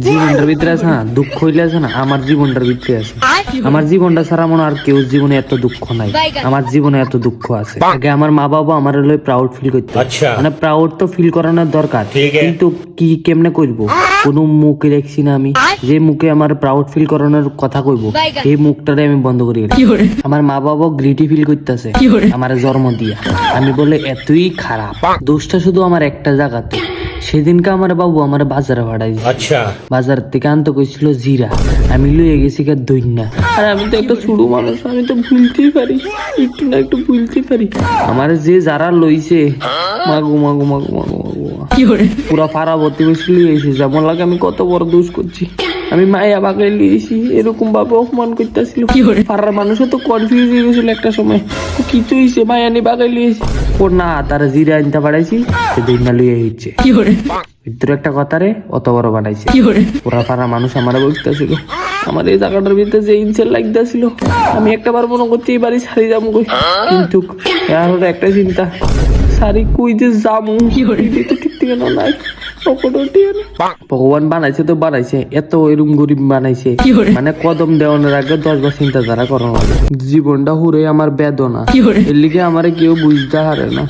জীবনটার ভিতরে আছে না, দুঃখ হইলে আছে না, আমার জীবনটার ভিতরে আছে। আমার জীবনটা ছাড়া মনে হয় আর কেউ জীবনে এত দুঃখ নাই। আমার জীবনে এত দুঃখ আছে। আগে আমার মা বাবা আমার হলো প্রাউড ফিল করতে, মানে প্রাউড তো ফিল করানোর দরকার, কিন্তু কি কেমনে করবো? কোন মুখে দেখছি না আমি যে মুখে আমার প্রাউড ফিল করানোর কথা কইবো, এই মুখটারে আমি বন্ধ করি। আমার মা বাবা গ্রিটি ফিল করতেছে আমার জন্ম দিয়া। আমি বলে এতই খারাপ, দোষটা শুধু আমার একটা জায়গাতে। সেদিনকে আমার বাবু আমার বাজারে ভাড়াইছে। আচ্ছা, বাজার থেকে আনতে কইছিল জিরা, আমি লইয়ে গেছি গা দইনা। আর আমি তো একটা ছোট মানুষ, আমি তো ভুলতেই পারি, একটু না একটু ভুলতে পারি। আমার যে যারা লইছে, মাগো মাগো মাগো মাগো মাগো, পুরা পাড়া ভর্তি বসে লিয়েছি। যেমন লাগে আমি কত বড় দোষ করছি। আমি মায়া বাগাই লিয়েছি, এরকম ভাবে অপমান করতেছিল। পাড়ার মানুষও তো কনফিউজ হয়ে গেছিল একটা সময়, কিছু হয়েছে মায়া নি বাগাই লিয়েছি। ওর না, তারা জিরা আনতে পারাইছি, দইনা লইয়ে হচ্ছে। ভিতরে একটা কথা রে, অত বড় বানাইছে। ওরা পাড়া মানুষ আমার বলতেছিল, আমার এই জায়গাটার ভিতরে যে ইনসেল লাগতেছিল, আমি একটা বার মনে করছি এই বাড়ি ছাড়ি যাবো কই, কিন্তু আর ওরা একটা চিন্তা, সারি কই যে যাবো, তো ঠিক থেকে নাই। ভগবান বানাইছে তো বানাইছে, এত এরকম গরিব বানাইছে, মানে কদম দেওয়ানোর আগে 10 বার চিন্তাধারা করা হবে। জীবনটা হুরে আমার বেদনা, এর লিগে আমারে কেউ বুঝতে হারে না।